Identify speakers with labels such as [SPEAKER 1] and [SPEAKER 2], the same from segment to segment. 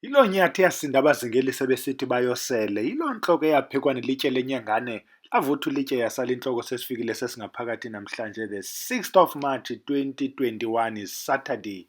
[SPEAKER 1] Yilo nyathi yasinda abazingeli sebesithi bayosele. Yilo nhloko eyaphekwa nelitshe lenyangane lavutha ulitshe yasala inhloko sesifikile sesingaphakathi namhlanje the 6th of March 2021 is Saturday.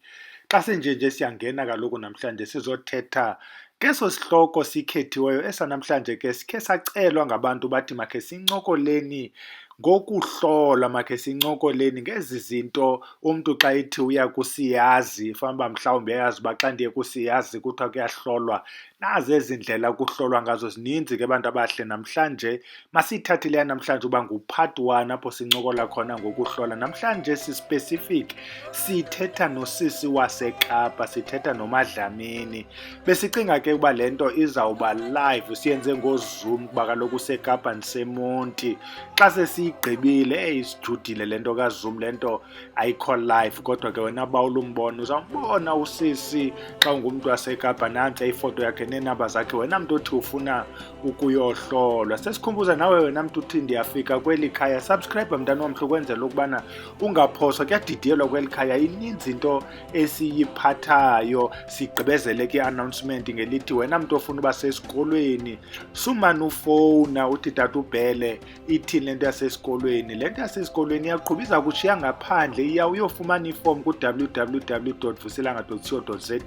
[SPEAKER 1] Xa sinjenje siyangena kaloku namhlanje sizothetha ngeso sihloko sikhethiweyo esanamhlanje ke sikhe sacelwa ngabantu bathi makhe sincokoleni ngokuhlola, makhe sincokoleni ngezi zinto umuntu xa ethi uya kusiyazi fanele mhlawumbe yazi uba xa ndiye kusiyazi kuthiwa kuyahlolwa. Nazi ezi ndlela kuhlolwa ngazo zininzi ke abantu abahle namhlanje. Masiyithathile namhlanje uba ngu-part 1 apho sincokola khona ngokuhlola. Namhlanje si-specific sithetha nosisi waseKapa, sithetha noMadlamini. Besicinga ke uba le nto izawuba live, siyenze ngoZoom kuba kaloku useKapa ndiseMonti. Xa sesiyigqibile isijudile le nto kaZoom, le nto ayikho live, kodwa ke wena bawula umbona uzawumbona usisi xa ungumntu waseKapa. Nantsi ifoto yakhe neenamba zakhe, wena mntu othi ufuna ukuyohlolwa. Sesikhumbuza nawe wena mntu uthi ndiyafika kweli khaya, subscribe mntana womhle ukwenzela ukubana ungaphoswa. Kuyadidiyelwa kweli khaya, ininzi into esiyiphathayo. Sigqibezele ke i-announcement ngelithi wena mntu ofuna uba sesikolweni sumane ufowuna uthi tata uBhele ithini le nto yasesikolweni. Le nto yasesikolweni iyaqhuba, iza kushiya ngaphandle, iya uyofumana ifomu ku-www.vusilanga.co.za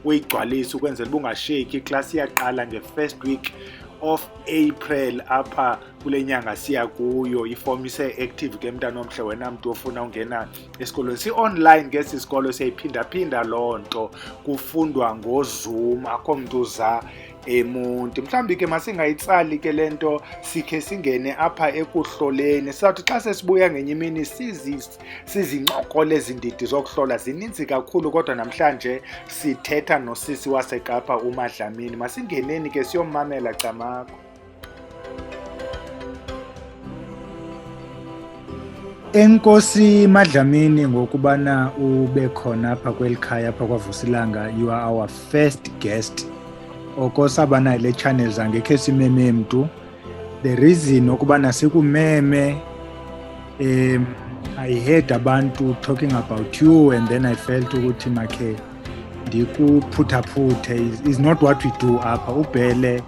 [SPEAKER 1] uyigcwalise ukwenzela uba ungashiyeki. Iklasi iyaqala nge-first week of April apha kule nyanga siya kuyo. Ifomu ise-active ke mntana omhle, wena mntu ofuna ungena esikolweni. Si-online ngesi sikolo, siyayiphinda-phinda loo nto, kufundwa ngoZoom, akho mntu uza eMonti. Mhlawumbi ke masingayitsali ke le nto, sikhe singene apha ekuhloleni. Sizawuthi xa sesibuya ngenye imini sizincokole ezindidi zokuhlola, zininzi kakhulu, kodwa namhlanje sithetha nosisi waseKapa uMadlamini. Masingeneni ke siyommamela camakho. Enkosi Madlamini ngokubana ube khona apha kweli khaya apha kwaVusilanga. You are our first guest. Oko sabana le channel zangekhe simeme mntu. The reason okubana sikumeme, I heard abantu talking about you and then I felt ukuthi makhe ndikuphuthaphuthe. Is not what we do apha. uBhele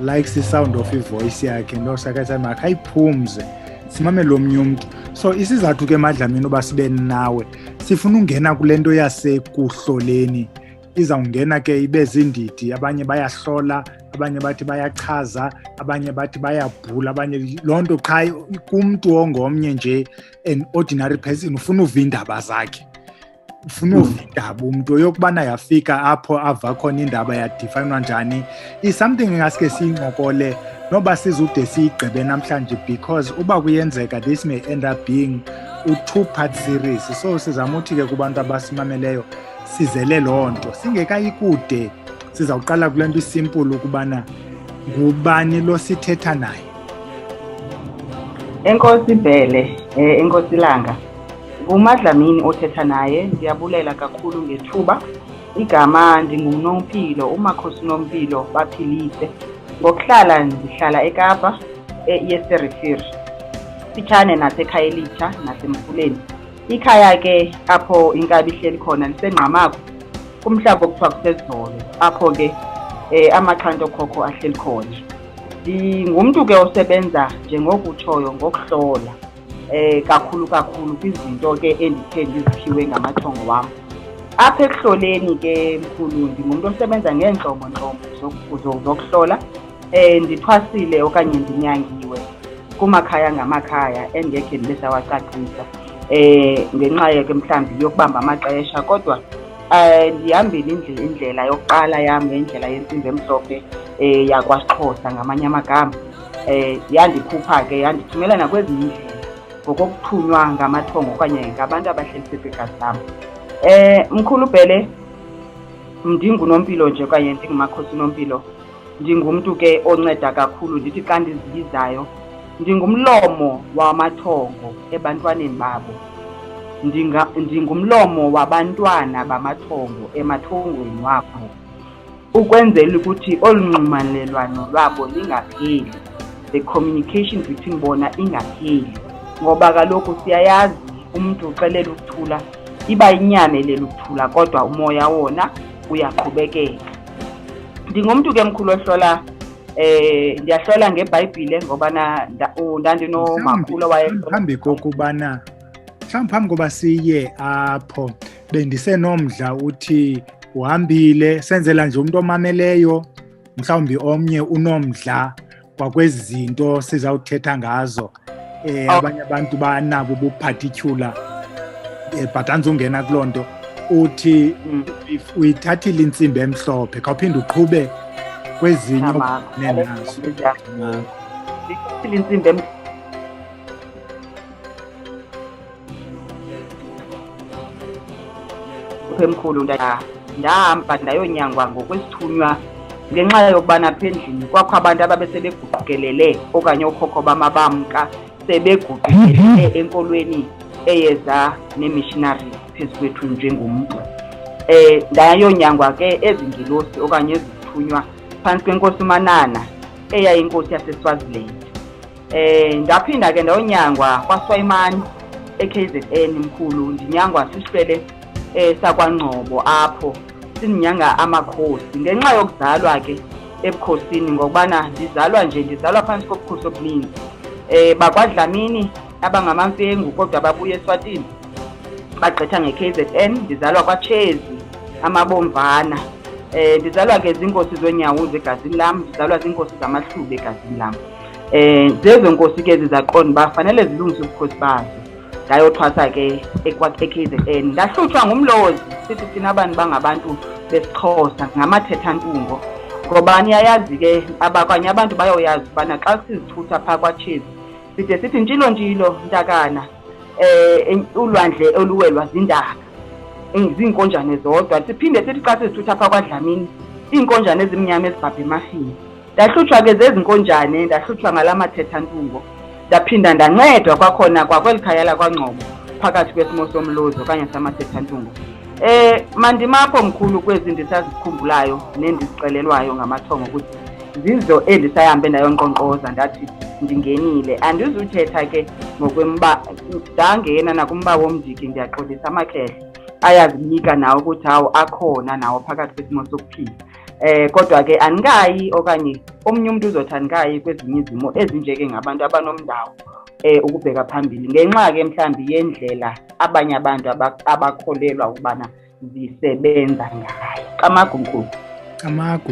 [SPEAKER 1] likes the sound of ivoice yakhe, nto sakatha makhe ayiphumze simame lo mnye umntu. So isizathu ke Madlamini uba sibe nawe, sifuna ungena kule nto yasekuhloleni. Izawungena ke ibe zindidi, abanye bayahlola, abanye bathi bayachaza, abanye bathi bayabhula, abanye loo nto qha kumntu ongomnye nje, an ordinary person ufuna uva iindaba zakhe, ufuna uva iindaba umntu yokubana yafika apho ava khona indaba yadifanwa njani. Is something engaske siyincokole noba sizude siyigqibe namhlanje, because uba kuyenzeka this may end up being u-2-part series. So sizama uthi ke kubantu abasimameleyo sizele loo nto singekayikude. Sizawuqala kule nto isimple ukubana ngubani lo sithetha naye.
[SPEAKER 2] Enkosi Bhele, Enkosi Langa, nguMadlamini othetha naye. Ndiyabulela kakhulu ngethuba. Igama ndinguNompilo, uMakhosi Nompilo Baphilise. Ngokuhlala ndihlala eKapa, eSerifiri, sitshane nasekhaya elitsha naseMfuleni. Ikhaya ke apho iNkabi ihleli khona liseNgqamakho, kumhlaba okuthiwa kuseZolo, apho ke amaxhanti okhokho ahleli khona. Ndingumntu ke osebenza njengokutshoyo ngokuhlola kakhulu kwizinto ke endithe ndiziphiwe ngamathongo wam. Apha ekuhloleni ke mkhulu, ndingumntu osebenza ngeentlobo zokuhlola. Ndithwasile okanye ndinyangiwe kumakhaya ngamakhaya endingekhe ndibe sawacacisa ngenxa yake mhlawumbi yokubamba amaxesha, kodwa ndihambile indlela yokuqala yam ngendlela yentsimbi emhlophe yakwaXhosa ngamanye amagama. Yandikhupha ke yandithumela nakwezinye indlela ngokokuthunywa ngamathongo okanye ngabantu abahlelise kwigazi lam. Mkhulu Bhele, ndinguNompilo nje okanye ndinguMakhosi Nompilo. Ndingumntu ke onceda kakhulu, ndithi xa ndizibizayo ndingumlomo wamathongo ebantwaneni babo. Ndingumlomo wabantwana bamathongo emathongweni wabo, ukwenzela ukuthi olu nxumalelwano lwabo lingapheli, the communication between bona ingapheli. Ngoba kaloku siyayazi umntu uxelela ukuthula, iba inyamelela ukuthula, kodwa umoya wona uyaqhubekeka. Ndingumuntu ke mkhulu ohlola ndiyahlola ngeBhayibhile ngoba ndandinomakhulu
[SPEAKER 1] phambi kokubana mhlawumbi phambi koba siye apho bendisenomdla uthi uhambile senzela nje umuntu omameleyo mhlawumbi omnye unomdla kwakwezi zinto sizawuthetha ngazo abanye abantu banabo ubuparticular but andizungena kuloo nto uthi uyithathile intsimbi emhlophe khawuphinde uqhube kwezinye nenazo
[SPEAKER 2] intsimbi emkhulu ndahamba ndayonyangwa ngokwesithunywa ngenxa yokubana apha endlini kwakho abantu ababesebeguqukelele okanye okhokho bamabamka sebeguqukelele enkolweni eyeza nemissionary phezu kwethu njengomntu. Ndayonyangwa ke ezingilosi okanye ezithunywa phantsi kwenkosi uManana eyayinkosi yaseSwaziland. Ndaphinda ke ndayonyangwa kwaSwayimani eKZN mkhulu, ndinyangwa sisifele sakwaNgcobo apho sininyanga amakhosi ngenxa yokuzalwa ke ebukhosini ngokubana ndizalwa phantsi kobukhosi obuninzi bakwaDlamini abangamamfengu kodwa babuye eSwatini bagqitha ngeKZN. Ndizalwa kwaChezi amabomvana, ndizalwa ke zinkosi zonyawo egazini lam, ndizalwa zinkosi zamaHlubi egazini lam. Zezo nkosi ke zizaqonda uba fanele zilungise ubukhosi bazo. Ndayothwasa ke eKZN, ndahlutshwa ngumlozi sithi thina abantu bangabantu besiXhosa ngamathethantungo ngoba niyayazi ke abakanye abantu bayoyazi ubana xa sizithutha phaa kwaChezi side sithi ntshilo ntakana ulwandle oluwelwa zindaka ziinkonjane zodwa. Siphinde sithi xa sizithutha phaa kwaDlamini iinkonjane ezimnyama ezibhabha emafini. Ndahlutshwa ke zezi nkonjane, ndahlutshwa ngala mathethantungo. Ndaphinda ndancedwa kwakhona kwakweli khaya lakwaNgcobo phakathi kwesimo somlozi okanye samathethantungo. Mandimapho mkhulu kwezi ndisazikhumbulayo nendizixelelwayo ngamathongo ukuthi zizo endisahambe ndayonkqonkqoza ndathi ndingenile. Andizuthetha ke ndangena nakumba womdiki, ndiyaxolisa amakhehle ayazinika nawo ukuthi hawo akhona nawo phakathi kwesimo sokuphila. Kodwa ke andikayi okanye omnye umuntu uzothi andikayi kwezinye izimo ezinjeke ngabantu abanomndawo ukubheka phambili ngenxa ke mhlawumbi yendlela abanye abantu abakholelwa ukubana zisebenza ngayo. Kamagumkhulu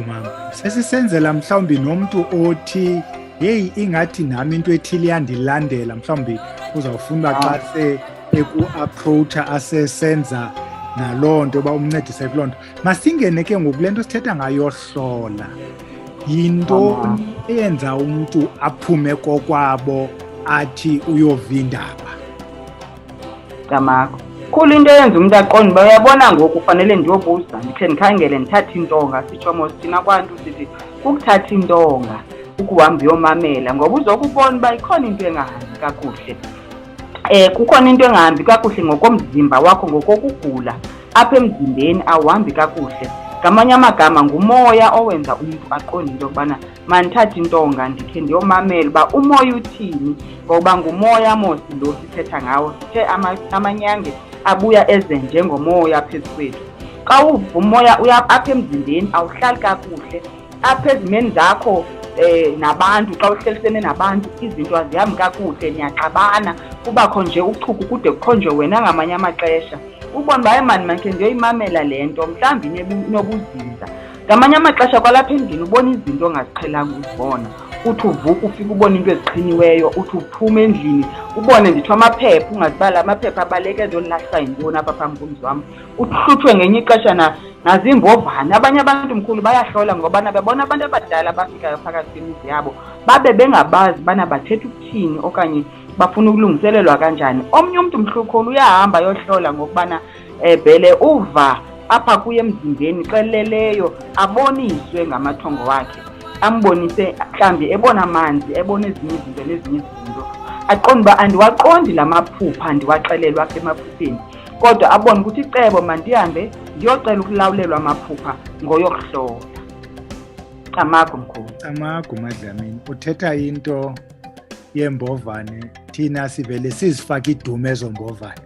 [SPEAKER 1] mama sesisenzela mhlawumbi nomuntu othi yeyi ingathi nami into ethile yandilandela mhlawumbi uzawufuna xa eku-approacha asesenza naloo nto uba umncedise kuloo nto. Masingene ke ngoku le nto sithetha ngayohlola yinto eyenza umntu aphume kokwabo athi uyovindaba.
[SPEAKER 2] Kamako khulu into eyenza umuntu aqonda uba uyabona ngoku ufanele ndiyobuza ndikhe ndikhangele ndithathe intonga. Sitsho mos thina kwantu sithi ukuthatha intonga ukuhamba uyomamela ngoba uzokubona uba ikhona into engahambi kakuhle. Kukhona into engahambi kakuhle ngokomzimba wakho, ngokokugula apha emzimbeni awuhambi kakuhle. Ngamanye amagama ngumoya owenza umntu aqonde into yokubana mandithathe intonga ndikhe ndiyomamela uba umoya uthini, ngoba ngumoya mosi lo sithetha ngawo. Sithe amanyange abuya eze njengomoya phezu kwethu. Xa uva umoya uya apha emzimbeni awuhlali kakuhle apha ezimeni zakho. Nabantu xa uhlelisene nabantu izinto azihambi kakuhle, niyaxabana, kubakho nje uchuku kude kukhonjwe wena ngamanye amaxesha ubona uba emani makhe ndiyoyimamela le nto mhlawumbi inobuzinza. Ngamanye amaxesha kwalapha endlini ubona izinto ongaziqhelanga uzibona, uthi uvuka ufike ubone into eziqhiniweyo, uthi uphume endlini ubone ndithiwa amaphepha ungazibala amaphepha abaleke ndolahla yintoni apha phambi komzi wam, uhluthwe ngenye ixesha naziimbovane. Abanye abantu mkhulu bayahlola ngoba bebona abantu abadala abafikayo phakathi kwemizi yabo babe bengabazi bana bathetha ukuthini okanye bafuna ukulungiselelwa kanjani. Omnye umntu mhlukhulu uyahamba yohlola ngokubana vele uva apha kuye emzimbeni xeleleyo, aboniswe ngamathongo wakhe, ambonise mhlawumbi ebona amanzi, ebona ezinye izinto nezinye izinto, aqonda uba andiwaqondi la maphupha ndiwaxelelwa apha emaphupheni, kodwa abone ukuthi icebo mandihambe ndiyocela ukulawulelwa amaphupha ngoyokuhlola. Amagu mkhulu.
[SPEAKER 1] Amagu Madlamini, uthetha into yembovane, thina sivele sizifaka idumo ezombovane.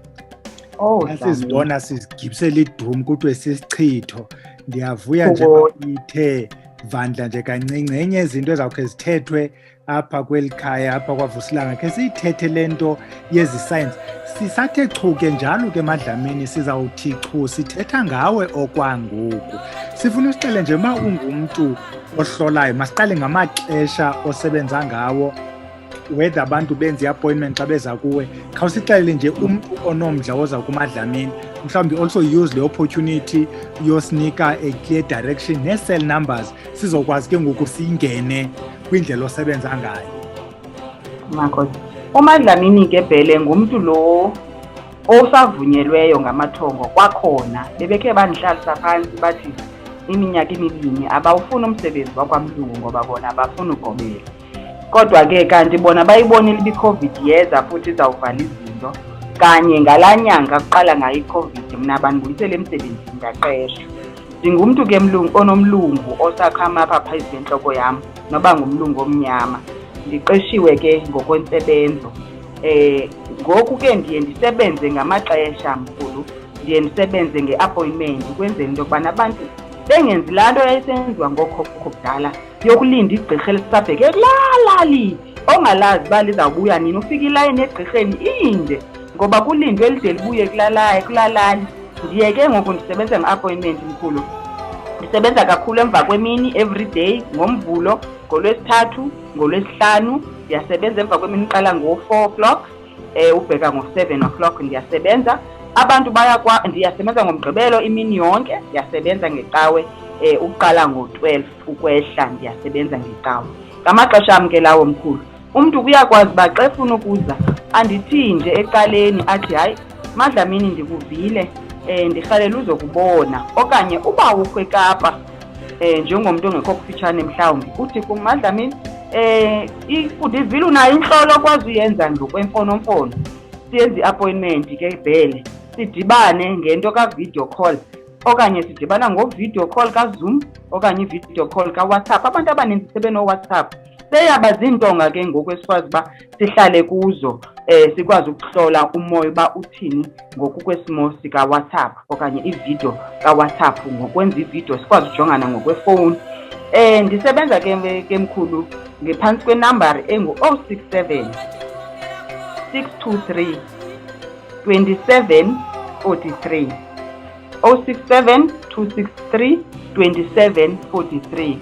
[SPEAKER 1] Sizibona sizigibisela idumo kuthiwe sisichitho. Ndiyavuya nje ithe Vandla nje kancinci enye izinto ezawukhe zithethwe apha kweli khaya apha kwaVusilanga ke siyithethe lento yezi science. Sisathe chu ke njalo ke Madlamini sizawuthi chu sithetha ngawe okwangoku. Sifuna usixele nje uma ungumntu ohlolayo masiqale ngamaxesha osebenza ngawo, whether abantu benza i-appointment xa beza kuwe. Khawusixelele nje umntu onomdla oza kuMadlamini mhlawumbi also use le opportunity yosinika a clear direction ne-cell numbers sizokwazi ke ngoku siyingene kwindlela osebenza ngayo.
[SPEAKER 2] Makhosi, uMadlamini ke Bhele ngumntu lo osavunyelweyo ngamathongo. Kwakhona bebekhe bandihlalisa phantsi bathi iminyaka emibini abawufuni umsebenzi wakwaMlungu ngoba bona bafuna ugobela. Kodwa ke kanti bona bayibonile iCovid yeza futhi izawuvala izinto kanye ngalaa nyanga kuqala ngayo iCovid mna bandibuyisele emsebenzini ndaqeshwa. Ndingumntu ke onomlungu osakhama apha phezu kwentloko yam noba ngumlungu omnyama. Ndiqeshiwe ke ngokwensebenzo. Ngoku ke ndiye ndisebenze ngamaxesha mkhulu, ndiye ndisebenze nge-appointment ukwenzela into yokubana abantu bengenzi laa nto yayisenziwa ngokhokho kudala yokulinda igqirha elisabheke kulaa lali ongalazi uba lizawubuya nini. Ufika ilayini egqirheni inde ngoba kulindwe elide libuye kulaa lali. Ndiye ke ngoku ndisebenza nge-appointment mkhulu. Ndisebenza kakhulu emva kwemini every day, ngoMvulo, ngoLwesithathu, ngoLwesihlanu. Ndiyasebenza emva kwemini iqala ngo-4 o'clock ubheka ngo-7 o'clock ndiyasebenza. Abantu ndiyasebenza ngoMgqibelo imini yonke, ndiyasebenza ngeqawe uqala ngo-12 ukwehla ndiyasebenza ngeqawe. Ngamaxesha am ke lawo mkhulu. Umntu kuyakwazi uba xa efuna ukuza andithi nje eqaleni athi hayi Madlamini ndikuvile ndirhalela uzokubona, okanye uba ukho eKapa njengomntu ongekho kufitshane mhlawumbi uthi kum Madlamini ndivile unayo intlolo okwazi uyenza ngokwemfonomfono. Siyenze i-appointment ke Bhele sidibane ngento ka-video call, okanye sidibana ngo-video call kaZoom okanye i-video call kaWhatsApp. Abantu abaninzi sebeno-WhatsApp, seyaba ziintonga ke ngoku esikwazi uba sihlale kuzo sikwazi ukuhlola umoya uba uthini ngoku kwesimo sika-WhatsApp okanye ividiyo kaWhatsApp. Ngokwenza ividiyo sikwazi ujongana ngokwefowuni. Ndisebenza ke mkhulu ngephantsi kwenambari engu-067 623 2743 067 263 2743.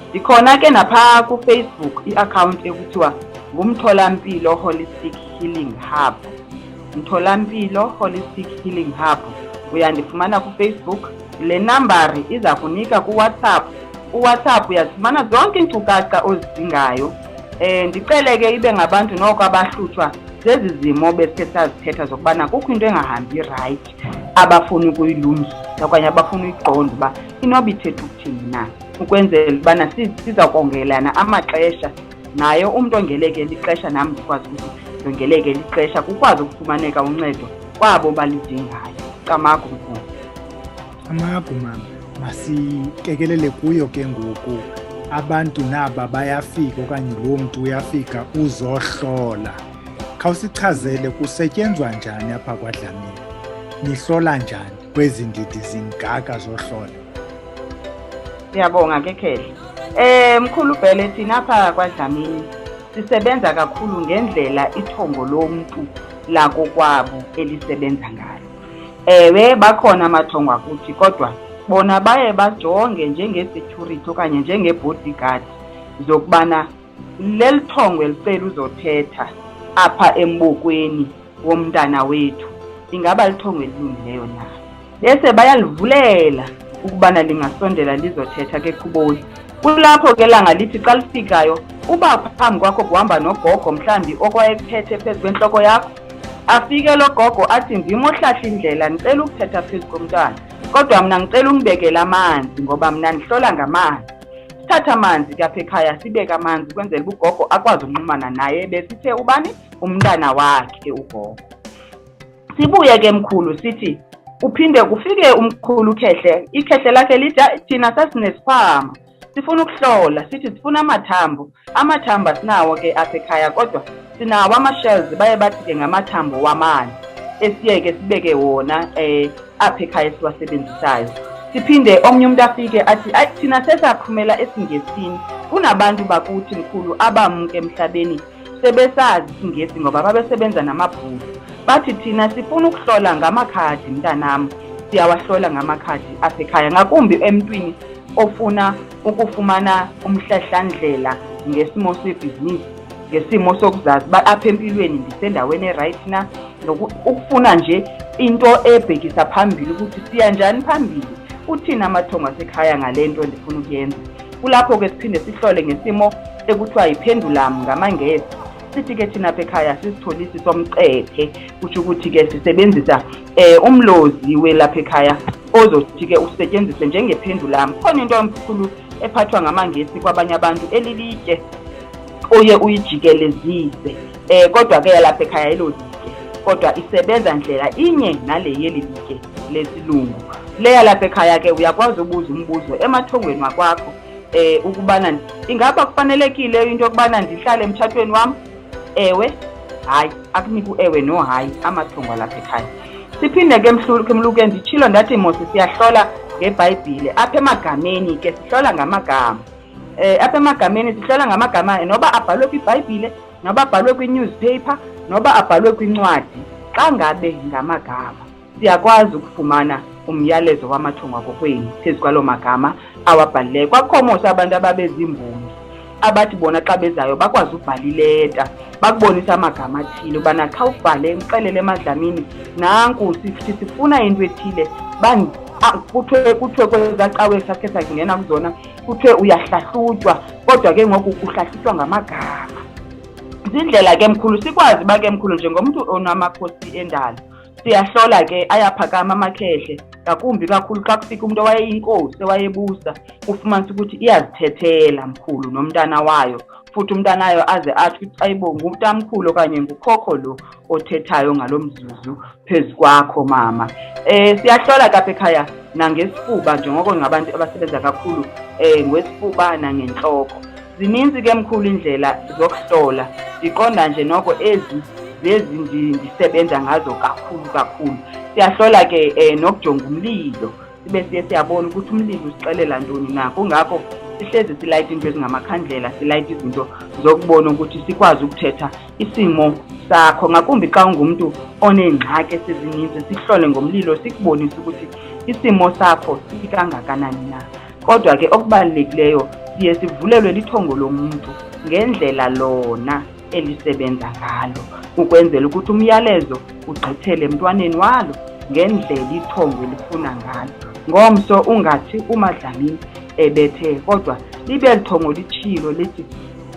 [SPEAKER 2] Ndikhona ke napha kuFacebook i-account ekuthiwa ngumtholampilo Holistic Healing Hub. Mtholampilo Holistic Healing Hub uyandifumana kuFacebook. Le nambari iza kunika kuWhatsApp. UWhatsApp uyazifumana zonke iinkcukacha ozidingayo. Ndicele ke ibe ngabantu noko abahlutshwa zezi zimo besikhe sazithetha zokubana kukho into engahambi right, abafuna ukuyilungisa okanye abafuna uyiqonda uba inoba ithetha ukuthini na, ukwenzela ubana siza kongelana amaxesha nayo umntu ongelekela ixesha nam ndikwazi ukuthi ndongelekele ixesha kukwazi ukufumaneka uncedo kwabo balidingayo. Camagu mkhulu.
[SPEAKER 1] Camagu mama, masikekelele kuyo ke ngoku. Abantu naba bayafika okanye loo mntu uyafika uzohlola. Khawusichazele kusetyenzwa njani apha kwaDlamini, nihlola njani kwezi ndidi zingaka zohlola?
[SPEAKER 2] Siyabonga ke Khehle. Mkhulu Bhele, thina apha kwaDlamini sisebenza kakhulu ngendlela ithongo lomntu lakokwabo elisebenza ngalo. Ewe bakhona amathongo akuthi, kodwa bona baye bajonge njenge-security okanye njenge-bodyguard zokubana leli thongo elicela uzothetha apha embokweni womntana wethu ingaba lithongo elilungileyo na. Bese bayalivulela ukubana lingasondela lizothetha ke kuboni. Kulapho ke langa lithi xa lifikayo uba phambi kwakho kuhamba nogogo mhlambi okwayephethe phezu kwentloko yakho, afike lo gogo athi ndim ohlahla indlela ndicela ukuthetha phezu komntwana, kodwa mna ngicela ungibekele amanzi ngoba mna ndihlola ngamanzi. Sithatha amanzi kapha ekhaya sibeke amanzi kwenzela ugogo akwazi ukunxumana naye besithe ubani umntana wakhe ugogo. Sibuye ke mkhulu sithi uphinde kufike umkhulu Khehle, ikhehle lakhe lithi thina sasinesikhwama sifuna ukuhlola, sithi sifuna amathambo asinawo ke apha ekhaya, kodwa sinawo ama-shells baye bathi ke ngamathambo wamanzi esiye ke sibeke wona apha ekhaya esiwasebenzisayo. siphinde omnye umuntu afike athi ayi thina sesaphumela esiNgesini, kunabantu bakuthi mkhulu abamke emhlabeni sebesazi isiNgesi ngoba babesebenza namabhulu. Bathi thina sifuna ukuhlola ngamakhadi mntanami, siyawahlola ngamakhadi apha ekhaya, ngakumbi emntwini ofuna ukufumana umhlahlandlela ngesimo sebhizinisi, ngesimo sokuzazi ba apha empilweni ndisendaweni right na, ukufuna nje into ebhekisa phambili ukuthi siya njani phambili, uthina amathongo asekhaya ngalento ndifuna ukuyenza. Kulapho ke siphinde sihlole ngesimo ekuthiwa yiphendulamu ngamangesi. Sithi ke thina apha ekhaya sisitholisi somcephe, kusho ukuthi ke sisebenzisa umlozi welapha ekhaya ozothi ke usetshenziswe njengephendulamu. Khona into omkhulu ephathwa ngamangesi kwabanye abantu elilitye oye uyijikelezise, kodwa ke lapha ekhaya elozike, kodwa isebenza ndlela inye nale yelilitye lesilungu. Leya lapha ekhaya ke uyakwazi ubuza umbuzo emathongweni wakwakho ukubana ingaba kufanelekile into yokubana ndihlale emtshatweni wami, ewe, hayi, akunika ewe no hayi amathongo lapha ekhaya. Siphinde ke mhluke nditshilo ndathi mose siyahlola ngeBhayibhile. Apha emagameni ke sihlola ngamagama, apha emagameni sihlola ngamagama noba abhalwe kwiBhayibhile, noba abhalwe kwi-newspaper, noba abhalwe kwincwadi. Xa ngabe ngamagama siyakwazi ukufumana umyalezo wamathongo akokwenu phezu kwalo magama awabhalileyo. Kwakhomosa abantu ababezimbongi abathi bona xa bezayo bakwazi ubhala ileta, bakubonisa amagama athile ubana xa ubhale umxelele eMadlamini nanku sifuna into ethile, kuthiwe kwezacawe sakhe sakungena kuzona kuthiwe uyahlahlutywa, kodwa ke ngoku uhlahlutywa ngamagama. Izindlela ke mkhulu sikwazi ba ke mkhulu njengomuntu onamakhosi endalo, siyahlola ke ayaphakama amakhehle, ngakumbi kakhulu xa kufika umuntu owayeyinkosi owayebusa, ufumanisa ukuthi iyazithethela mkhulu nomntana wayo, futhi umntana wayo aze athi ukuthi ayibo ngumntamkhulu okanye ngukhokho lo othethayo ngalo mzuzu phezu kwakho mama. Siyahlola kapha ekhaya nangesifuba njengoko ngabantu abasebenza kakhulu ngesifuba nangenhloko. Zininzi ke mkhulu indlela zokuhlola, ndiqonda nje noko ezi ndisebenza ngazo kakhulu. Siyahlola ke nokujonga umlilo, sibe siyabona ukuthi umlilo usixelela ntoni na. Kungakho sihlezi silayita into ezingamakhandlela, silayita izinto zokubona ukuthi sikwazi ukuthetha isimo sakho, ngakumbi xa ungumuntu onengxaki esezininzi, sihlole ngomlilo sikubonise ukuthi isimo sakho sikangakanani na. Kodwa ke okubalulekileyo siye sivulelwe lithongo lomuntu ngendlela lona elisebenza ngalo, ukwenzela ukuthi umyalezo ugqithele emntwaneni walo ngendlela ithongo elifuna ngalo. Ngomso ungathi uMadlamini ebethe, kodwa libe lithongo litshilo lithi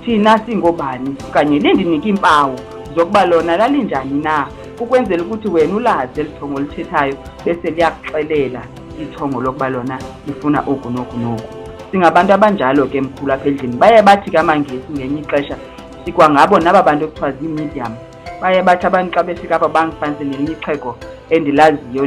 [SPEAKER 2] thina singobani kanye lindinika impawu zokuba lona lalinjani na, ukwenzela ukuthi wena ulazi elithongo lithethayo bese liyakuxelela ithongo lokuba lona lifuna oku noku noku. Singabantu abanjalo ke mkhulu apha endlini. Baye bathi ke amangesi ngenye ixesha sikwangabo naba bantu ekuthiwa zii-medium, baye bathi abantu xa befika apha bangifanise nelinye ixhego endilaziyo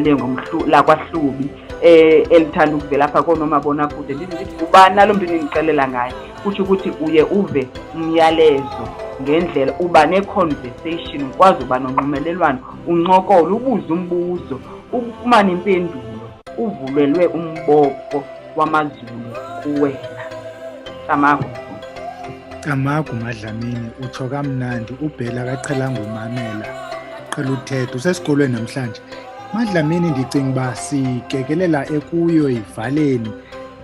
[SPEAKER 2] lakwaHlubi elithanda ukuvela apha koonomabonakude, ndithi ubani nalo mntu nindixelela ngayo, kutsho ukuthi uye uve umyalezo ngendlela, uba ne-conversation, ukwazi uba nonxumelelwano, uncokole, ubuze umbuzo, ufumane impendulo, uvulelwe umboko wamazulu kuwena.
[SPEAKER 1] Camagu Madlamini, utsho kamnandi, uBhela kaqhelanga umamela, qhela uthetha, usesikolweni namhlanje. Madlamini, ndicinga uba sikekelela ekuyo ivaleni,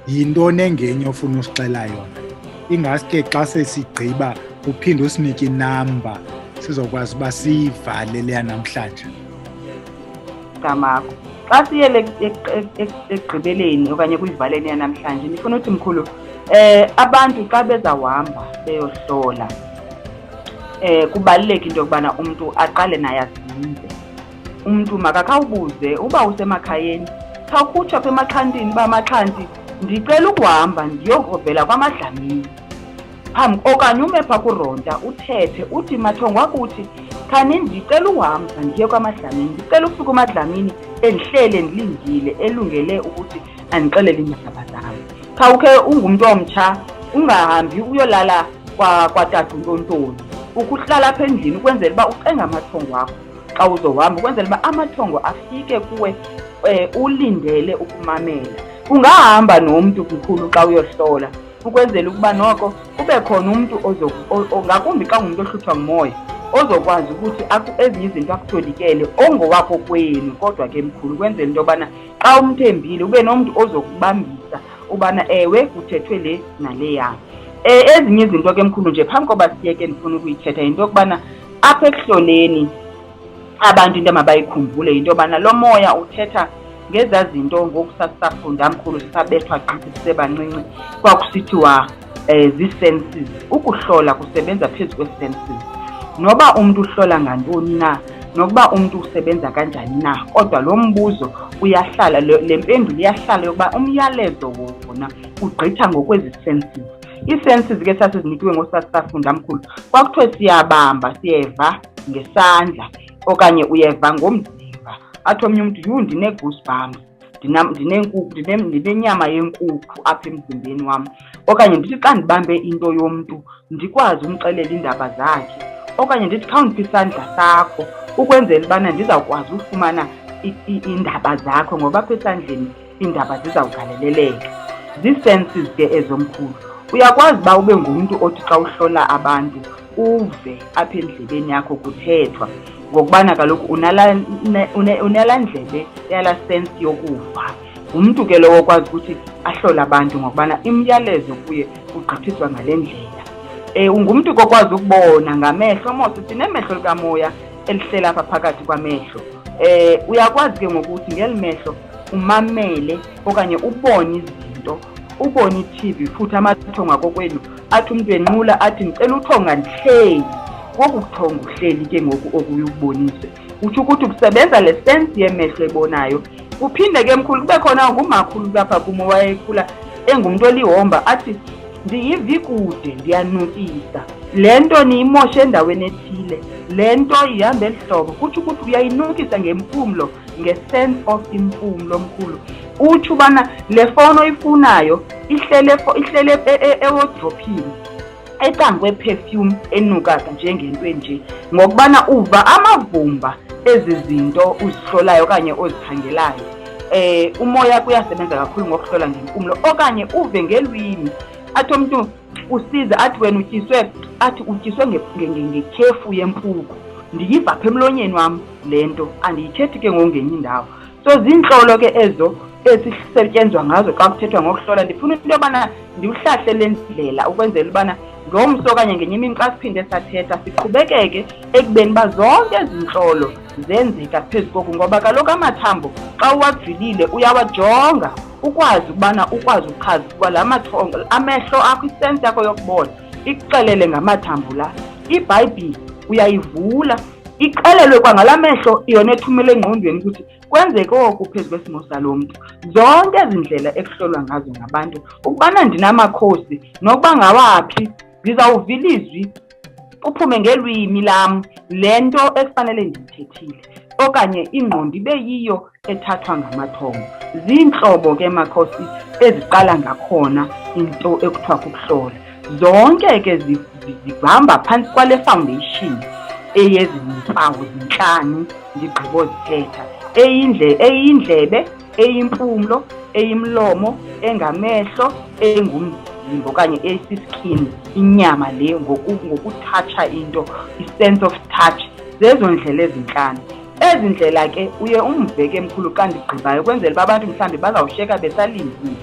[SPEAKER 1] yintoni engenye ofuna usixela yona? Ingaske xa sesigqiba uphinde usinike inamba sizokwazi uba siyivale leya namhlanje.
[SPEAKER 2] Camagu, xa siyele ekugqibeleni okanye kwivaleni yanamhlanje, ndifuna uthi mkhulu, abantu xa bezawuhamba beyohlola, kubaluleka into yokubana umntu aqale naye azinze. Umntu makakhawubuze uba usemakhayeni, khawukhutshwa apha emaxhantini uba maxhanti ndicela ukuhamba ndiyovela kwaMadlamini, okanye ume phaa kuronta uthethe uthi mathongo wakuthi khani ndicela uhamba ndiye kwaMadlamini, ndicela ukufika uMadlamini endihlele ndilindile elungele ukuthi andixelele iindaba zam. Khawukhe ungumntu omtsha ungahambi uyolala kwatata uNtontoni, ukuhlala apha endlini ukwenzela uba ucenga amathongo akho xa uzohamba, ukwenzela uba amathongo afike kuwe ulindele ukumamela. ungahamba nomuntu mkhulu xa uyohlola ukwenzela ukuba noko kube khona umuntu ngakumbi xa ngumuntu ohluthwa ngumoya ozokwazi ukuthi ezinye izinto akutholikele ongowakho kwenu kodwa ke mkhulu ukwenzela into yobana xa umthembile ube nomuntu ozokubambisa ubana ewe kuthethwe le naleya. Ezinye izinto ke mkhulu nje phambi koba siyeke ndifuna ukuyithetha yinto yokubana apha ekuhloleni abantu into amabayikhumbule yinto yobana lo moya uthetha ngezaa zinto ngoku sasisafunda mkhulu sisabethwa gqithi sisebancinci kwakusithiwa zii-senses. Ukuhlola kusebenza phezu kwee-senses. Noba umntu uhlola ngantoni na, nokuba umntu usebenza kanjani na, kodwa lo mbuzo uyahlala, le mpendulo iyahlala yokuba umyalezo wona ugqitha ngokwezi senses. Ii-senses ke sasizinikiwe ngosasisafunda mkhulu kwakuthiwe siyabamba, siyeva ngesandla okanye uyeva ngomzimba. Athi omnye umntu yhu ndinee-goosebumps, ndinenyama yenkukhu apha emzimbeni wam, okanye ndithi xa ndibambe into yomntu ndikwazi umxelela iindaba zakhe, okanye ndithi khawundiphi isandla sakho ukwenzela ubana ndizawukwazi ufumana iindaba zakho ngoba apha esandleni iindaba zizawugaleleleka. Zii-senses ke ezomkhulu. Uyakwazi uba ube ngumntu othi xa uhlola abantu uve apha endlebeni yakho kuthethwa ngokubana kaloku unalaa ndlebe yalaa sense yokuva. Ngumntu ke lowo okwazi ukuthi ahlole abantu ngokubana imiyalezo kuye ugqithiswa ngale ndlela. Ungumntu kokwazi ukubona ngamehlo. Mose sinemehlo likamoya elihlela apha phakathi kwamehlo. Uyakwazi ke ngokuthi ngeli mehlo umamele okanye ubone izinto, ubone i-TV futhi amathongo akokwenu athi umntu enqula athi ndicela uthonga ndihleli. Ngoku kuthonga uhleli ke ngoku okuyubonise utsho ukuthi kusebenza le sense yemehlo ebonayo. Kuphinde ke mkhulu kube khona ngumakhulu lapha kum owayekhula engumntu olihomba athi ndiyiva ikude ndiyanukisa, le nto niyimoshe endaweni ethile, le nto ihamba eli hlobo. Kutsho ukuthi uyayinukisa ngempumlo, nge-sense of impumlo mkhulu. Utsho ubana le fowuni oyifunayo ihlele ewodrophini ecangwe kwe-perfume enukaka njengento enje, ngokubana uva amavumba ezi zinto uzihlolayo okanye ozikhangelayo. Umoya kuyasebenza kakhulu ngokuhlola ngempumlo, okanye uve ngelwimi. Athi umntu usiza athi wena utyiswe ngekhefu yempuku, ndiyiva apha emlonyeni wam le nto, andiyithethi ke ngongenye indawo. So ziintlolo ke ezo esisetyenzwa ngazo xa kuthethwa ngokuhlola. Ndifuna into yobana ndiwuhlahle le ndlela ukwenzela ubana ngomso okanye ngenye imini xa siphinde sathetha siqhubekeke ekubeni uba zonke ezi ntlolo zenzeka phezu koku, ngoba kaloku amathambo xa uwajulile uyawajonga ukwazi ukubana ukwazi uchaza ukuba la mathongo amehlo akho, isensi yakho yokubona ikuxelele ngamathambo la. iBhayibhile uyayivula ixelelwe kwangala mehlo yona ethumele engqondweni ukuthi kwenzeke oku phezu kwesimo salo mntu. Zonke ezi ndlela ekuhlolwa ngazo ngabantu ukubana ndinamakhosi nokuba ngawaphi ngizawuvila izwi uphume ngelwimi lam le nto ekufanele ndiyithethile, okanye ingqondo ibe yiyo ethathwa ngamathongo. Ziintlobo ke makhosi eziqala ngakhona into ekuthiwa kukuhlola. Zonke ke zihamba phantsi kwale foundation eyezimpawu zintlanu ndigqibozithetha: eyindlebe, eyimpumlo, eyimlomo, engamehlo, engumzimba okanye esiskin, inyama le ngokuthatsha into, i-sense of touch. Zezo ndlela ezintlanu. Ezi ndlela ke uye umveke mkhulu xa ndigqibayo ukwenzela uba abantu mhlawumbi bazawushiyeka besalindile.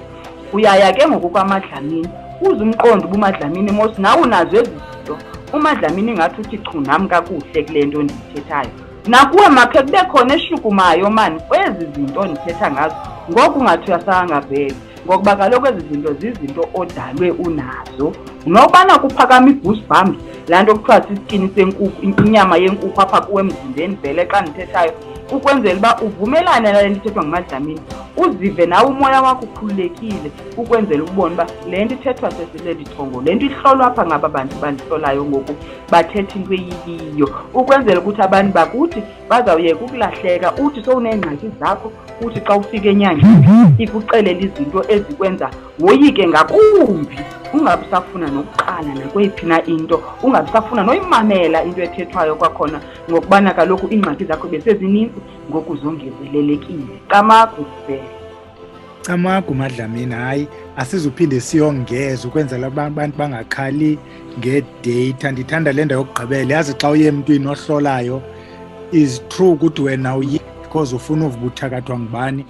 [SPEAKER 2] Uyaya ke ngoku kwaMadlamini uze umqondo uba uMadlamini mos nawe unazo ezi zinto. uMadlamini ingathi uthi chu nam kakuhle kule nto ndiyithethayo. Nakuwe makhe kube khona eshukumayo mani kwezi zinto ndithetha ngazo ngoku ungathi uyasangaveli, ngokuba kaloku ezi zinto zizinto odalwe unazo. Nokubana kuphakama i-goosebumps, laa nto kuthiwa sisikini senkukhu, inyama yenkukhu apha kuwe emzimbeni vele xa ndithethayo, ukwenzela uba uvumelane nale nto ithethwa nguMadlamini, uzive nawe umoya wakho ukhululekile ukwenzela ukubona uba le nto ithethwa sesileli thongo, le nto ihlolwa apha ngaba bantu bandihlolayo ngoku bathetha into eyiyo, ukwenzela ukuthi abantu bakuthi bazawuyeka ukulahleka. Uthi sowuneengxaki zakho, uthi xa ufika enyangeni ikuxelela izinto ezikwenza woyike ngakumbi, ungabi usafuna nokuqala nakweyiphi na into, ungabi usafuna noyimamela into ethethwayo kwakhona, ngokubana kaloku iingxaki zakho besezininzi ngoku zongezelelekile. Kamagu vele.
[SPEAKER 1] Camagu Madlamini, hayi asizuphinde siyongeza ukwenzela abantu bangakhali ngedata. Ndithanda le nto yokugqibela, yazi xa uye emntwini ohlolayo is true ukuthi wena uye because ufuna uvubuthakathwa ngubani.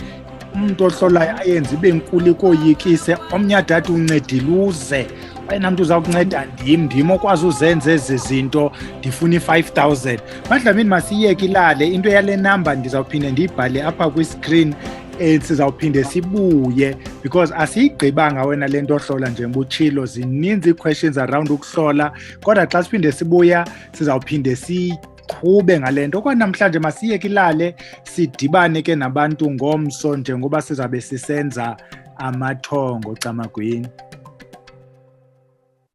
[SPEAKER 1] Umuntu ohlolayo ayenze ibe nkulu koyikise, omnye adathi uncedile uze wena mntu uzawukunceda ndim okwazi uzenza ezi zinto, ndifuna i-5,000. Madlamini, masiyeke ilale into yale number ndizawuphinde ndiyibhale apha kwi-screen. Sizawuphinde sibuye because asiyigqibanga wena le nto ohlola njengoba utshilo, zininzi ii-questions around ukuhlola, kodwa xa siphinde sibuya sizawuphinde siqhube ngale nto. Okwanamhlanje masiyeke ilale, sidibane ke nabantu ngomso njengoba sizawube sisenza amathongo Camagwini.